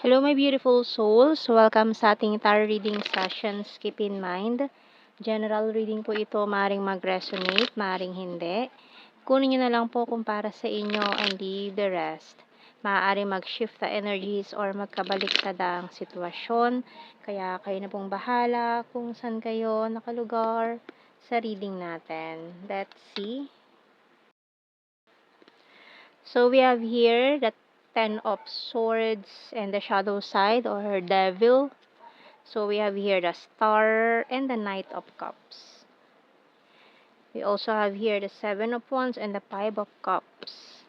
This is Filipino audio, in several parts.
Hello my beautiful souls! Welcome sa ating tarot reading sessions. Keep in mind, general reading po ito, maaaring mag-resonate, maaaring hindi. Kunin nyo na lang po kung para sa inyo and leave the rest. Maaaring mag-shift the energies or magkabaliktad ang sitwasyon. Kaya kayo na pong bahala kung saan kayo nakalugar sa reading natin. Let's see. So we have here the Ten of Swords and the Shadow Side or Devil. So we have here the Star and the Knight of Cups. We also have here the Seven of Wands and the Five of Cups.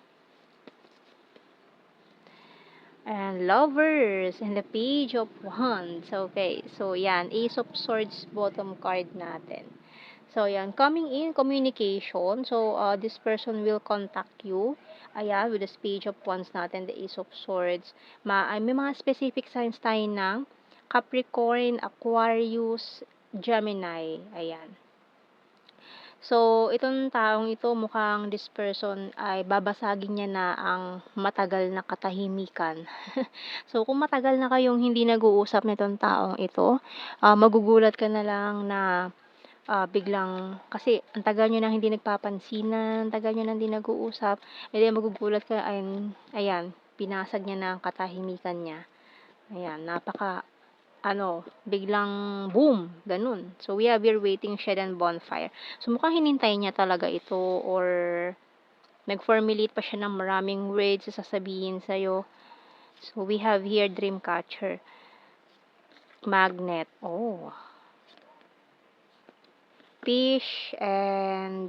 And Lovers and the Page of Wands. Okay, so yan, Ace of Swords bottom card natin. So, yan, coming in, communication. So, this person will contact you. Ayan, with the Page of Wands natin, the Ace of Swords. May mga specific signs tayo ng Capricorn, Aquarius, Gemini. Ayan. So, itong taong ito, mukhang this person ay babasagin niya na ang matagal na katahimikan. So, kung matagal na kayong hindi nag-uusap nitong taong ito, magugulat ka na lang na biglang, kasi ang tagal nyo nang hindi nagpapansinan, tagal nyo nang hindi nag-uusap, then magugulat ka, ayan, pinasag niya na ang katahimikan niya. Ayan, biglang boom, ganun. So, we have here waiting shed and bonfire. So, mukhang hinintay niya talaga ito or nag-formulate pa siya ng maraming words sa sasabihin sa'yo. So, we have here dream catcher. Magnet. Oh. Fish and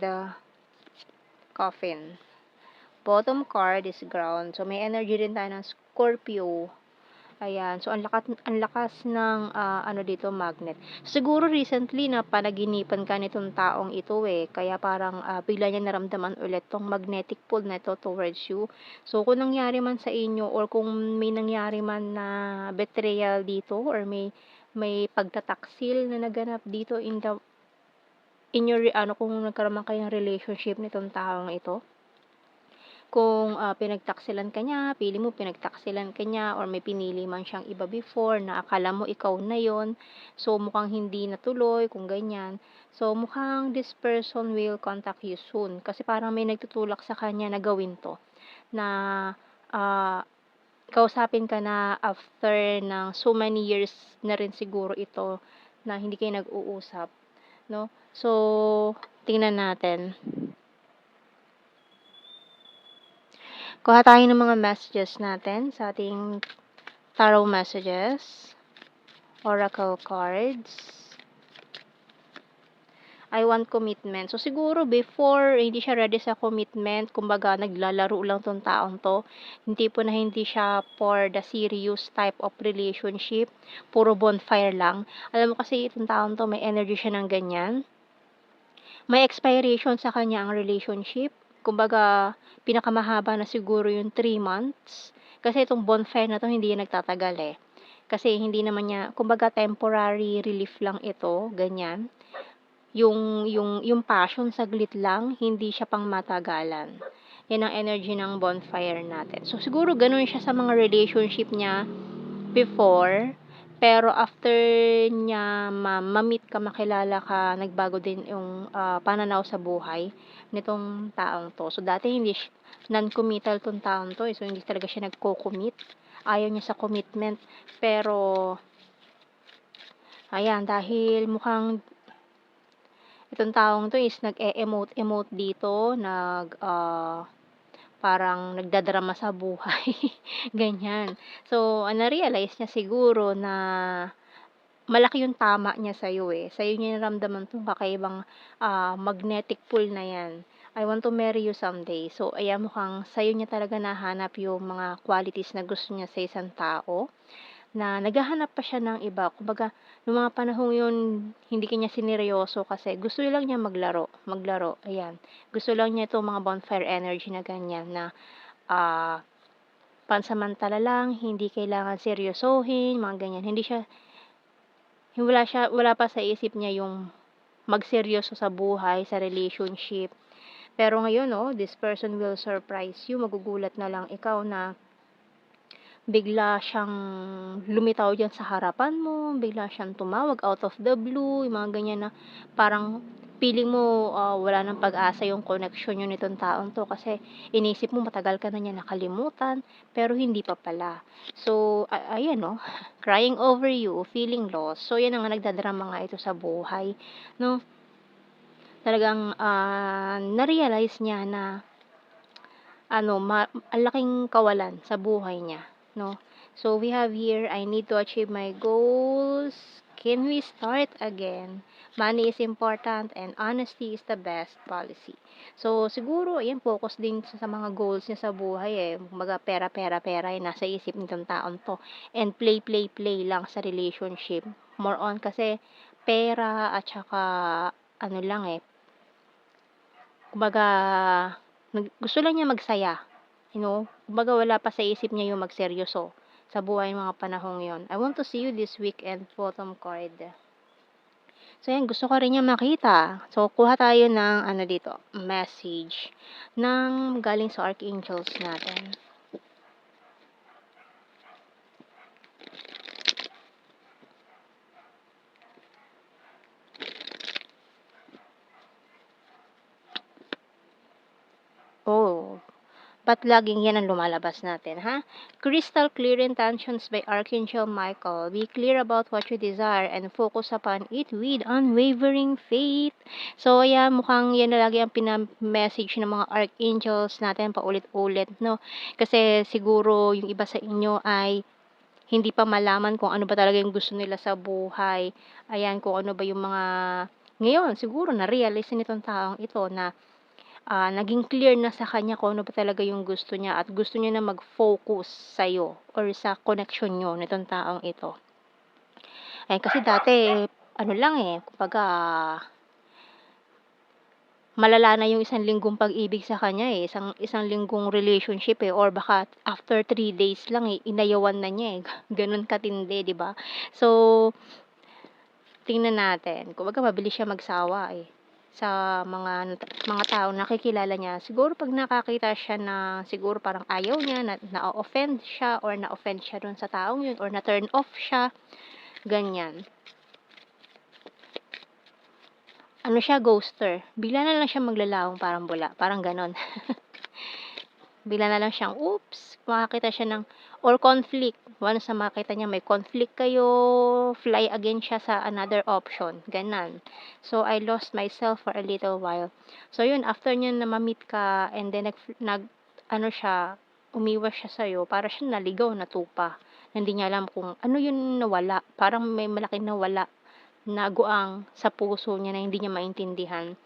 coffin. Bottom card is ground. So, may energy din tayo ng Scorpio. Ayan. So, ang lakas ng, dito, magnet. Siguro recently na panaginipan ka nitong taong ito Kaya parang bigla niya naramdaman ulit tong magnetic pull na ito towards you. So, kung nangyari man sa inyo or kung may nangyari man na betrayal dito or may pagtataksil na naganap dito in your, kung nagkaroon man kayo ng relationship nitong taong ito. Kung pinagtaksilan ka niya, pili mo pinagtaksilan ka niya, or may pinili man siyang iba before na akala mo ikaw na yon. So, mukhang hindi natuloy, kung ganyan. So, mukhang this person will contact you soon. Kasi parang may nagtutulak sa kanya na gawin to. Na kausapin ka na after ng so many years na rin siguro ito na hindi kayo nag-uusap. No? So, tingnan natin. Kuha tayo ng mga messages natin sa ating tarot messages, oracle cards. I want commitment. So, siguro before, hindi siya ready sa commitment. Kumbaga, naglalaro lang tong taong to. Hindi po na hindi siya for the serious type of relationship. Puro bonfire lang. Alam mo kasi itong taong to, may energy siya ng ganyan. May expiration sa kanya ang relationship. Kumbaga, pinakamahaba na siguro yung 3 months. Kasi itong bonfire na to hindi yan nagtatagal Kasi hindi naman niya, kumbaga temporary relief lang ito, ganyan. Yung passion saglit lang, hindi siya pang matagalan. Yan ang energy ng bonfire natin. So siguro ganun siya sa mga relationship niya before. Pero after niya ma-meet ka, makilala ka, nagbago din yung pananaw sa buhay nitong taong to. So, dati hindi non-committal tong taong to. So, hindi talaga siya nagko-commit. Ayaw niya sa commitment. Pero, ayan, dahil mukhang itong taong to is nag-e-emote dito, parang nagdadrama sa buhay, ganyan. So, na-realize niya siguro na malaki yung tama niya sa'yo Sa'yo niya naramdaman tong kakaibang magnetic pull na yan. I want to marry you someday. So, ayan, mukhang sa'yo niya talaga nahanap yung mga qualities na gusto niya sa isang tao, na naghahanap pa siya ng iba. Kumbaga, noong mga panahong yun, hindi kanya sineryoso kasi gusto lang niya maglaro, ayan. Gusto lang niya itong mga bonfire energy na ganyan na pansamantala lang, hindi kailangan seryosohin, mga ganyan. Wala pa sa isip niya yung magseryoso sa buhay, sa relationship. Pero ngayon, this person will surprise you. Magugulat na lang ikaw na bigla siyang lumitaw diyan sa harapan mo, bigla siyang tumawag out of the blue, yung mga ganyan na parang feeling mo, wala ng pag-asa yung connection niyo nitong taong 'to kasi inisip mo matagal ka na niya nakalimutan, pero hindi pa pala. So, ayan 'no, crying over you, feeling lost. So, 'yan ang nagdadrama nga ito sa buhay 'no. Talagang, na-realize niya na ano, ang laking kawalan sa buhay niya, 'no. So, we have here, "I need to achieve my goals. Can we start again? Money is important and honesty is the best policy." So, siguro ayan focus din siya sa mga goals niya sa buhay, eh. Kumbaga pera, pera, pera yung nasa isip nitong taong 'to and play, play, play lang sa relationship. More on kasi pera at saka ano lang, eh, kumbaga gusto lang niya magsaya, you know? Kumbaga wala pa sa isip niya yung magseryoso sa buhay ng mga panahong yon. "I want to see you this weekend," bottom card. So yan, gusto ko rin niya makita. So kuha tayo ng ano dito, message ng galing sa archangels natin. Oh, ba't laging yan ang lumalabas natin, ha? Crystal clear intentions by Archangel Michael. Be clear about what you desire and focus upon it with unwavering faith. So, ayan, mukhang yan na lagi ang pinamessage ng mga archangels natin paulit-ulit, no? Kasi siguro yung iba sa inyo ay hindi pa malaman kung ano ba talaga yung gusto nila sa buhay. Ayan, kung ano ba yung mga ngayon siguro na-realize nitong taong ito na naging clear na sa kanya kung ano ba talaga yung gusto niya at gusto niya na mag-focus sa'yo or sa connection niyo nitong taong ito. Eh, kasi dati ano lang, eh, kumbaga malala na yung isang linggong pag-ibig sa kanya, eh, isang isang linggong relationship, eh, or baka after 3 days lang, eh, inayawan na niya, eh, gano'n katindi, 'di ba? So, tingnan natin, kumbaga mabilis siya magsawa, eh, sa mga taong nakikilala niya. Siguro 'pag nakakita siya na siguro parang ayaw niya, na-o-offend siya or na-offend siya dun sa taong yun or na-turn off siya, ganyan. Ano siya, ghoster. Bigla na lang siya maglalawong parang bula, parang gano'n. Bigla na lang siyang, oops, makakita siya ng or conflict. Once na makita niya may conflict kayo, fly again siya sa another option, ganun. So, I lost myself for a little while. So, yun, after niya na ma-meet ka and then ano siya, umiwas siya sa'yo, para siyang naligaw, natupa. Hindi niya alam kung ano yun nawala. Parang may malaking nawala na guang sa puso niya na hindi niya maintindihan.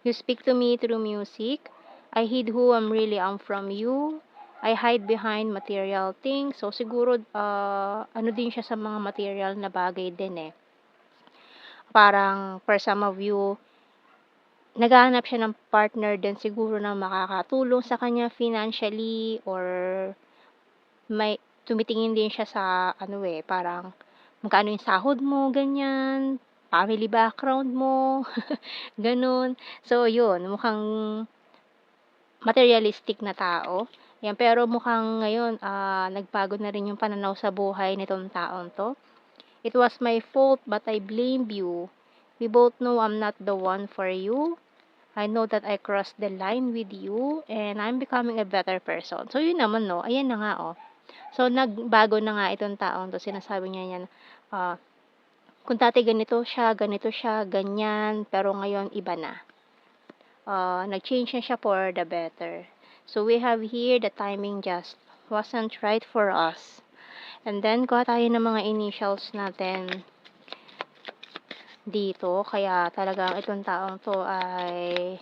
You speak to me through music. I hid who I'm really am from you. I hide behind material things. So, siguro, ano din siya sa mga material na bagay din eh. Parang, for some of you, naghahanap siya ng partner din siguro na makakatulong sa kanya financially or may tumitingin din siya sa ano eh, parang magkano yung sahod mo, ganyan, family background mo, ganun. So, yun, mukhang materialistic na tao. Yan, pero mukhang ngayon, nagbago na rin yung pananaw sa buhay nitong taong 'to. "It was my fault but I blame you. We both know I'm not the one for you. I know that I crossed the line with you and I'm becoming a better person." So, yun naman 'no, ayan na nga, oh. So, nagbago na nga itong taong 'to, sinasabi niya yan, ah, kung dati ganito siya, ganyan, pero ngayon iba na. Nag-change na siya for the better. So, we have here the timing just wasn't right for us. And then, kuha tayo ng mga initials natin dito. Kaya talagang itong taong to ay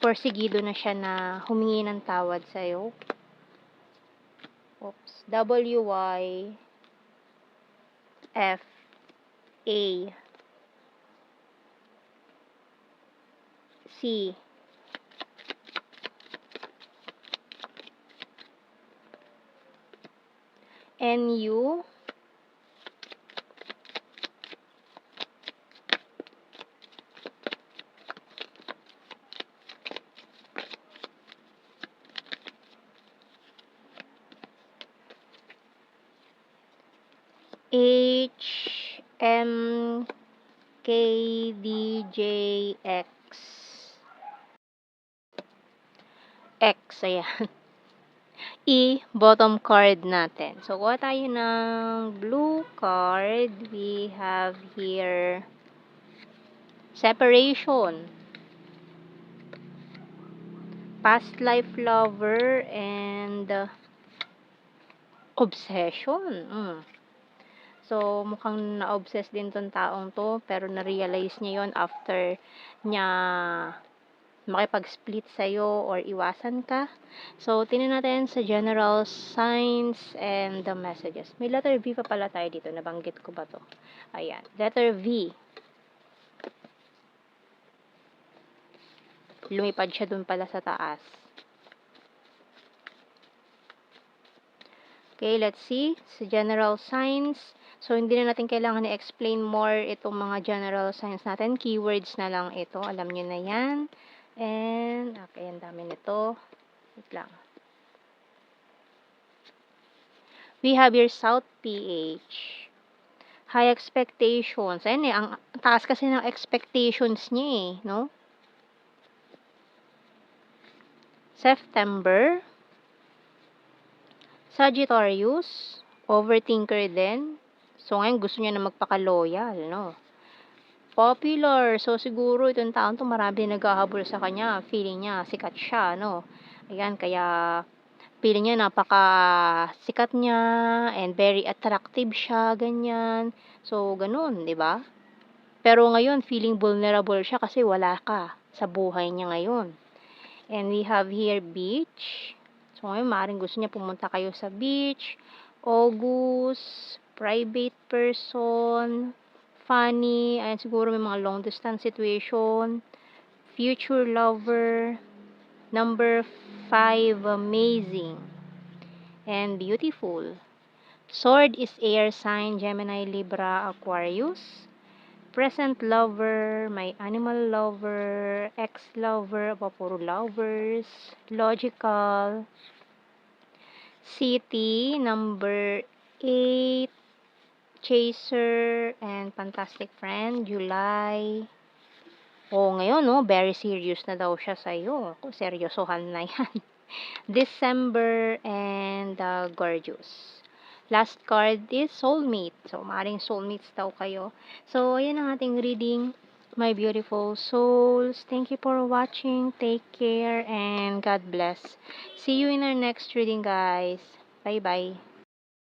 porsigido na siya na humingi ng tawad sa'yo. Oops. W-Y-F-A. C. N-U. MKDJX. X, ayan. Bottom card natin. So, kuha tayo ng blue card. We have here separation, past life lover, and obsession. So, mukhang na-obsess din tong taong to, pero na-realize niya yon after niya makipag-split sa'yo or iwasan ka. So, tingnan natin sa general signs and the messages. May letter V pa pala tayo dito. Nabanggit ko ba to? Ayan. Letter V. Lumipad siya dun pala sa taas. Okay, let's see. Sa general signs. So, hindi na natin kailangan i-explain more itong mga general signs natin. Keywords na lang ito. Alam nyo na yan. And, okay, ang dami nito. Wait lang. We have your South PH. High expectations. Ayan ang taas kasi ng expectations niya no? September. Sagittarius. Overthinker din. So, ngayon gusto niya na magpaka-loyal, no? Popular. So, siguro itong taon to marami naghahabol sa kanya. Feeling niya, sikat siya, no? Ayan, kaya feeling niya napaka-sikat niya and very attractive siya, ganyan. So, ganun, di ba? Pero ngayon, feeling vulnerable siya kasi wala ka sa buhay niya ngayon. And we have here beach. So, ngayon, maaaring gusto niya pumunta kayo sa beach. August, private person, funny, ayan, siguro may mga long distance situation, future lover, number 5, amazing, and beautiful. Sword is air sign, Gemini, Libra, Aquarius. Present lover, my animal lover, ex-lover, puro lovers, logical, city, number 8, chaser, and fantastic friend, July. Ngayon, very serious na daw siya sa'yo. Seryosohan na yan. December, and gorgeous. Last card is soulmate. So, maaaring soulmates daw kayo. So, ayan ang ating reading, my beautiful souls. Thank you for watching. Take care and God bless. See you in our next reading, guys. Bye-bye.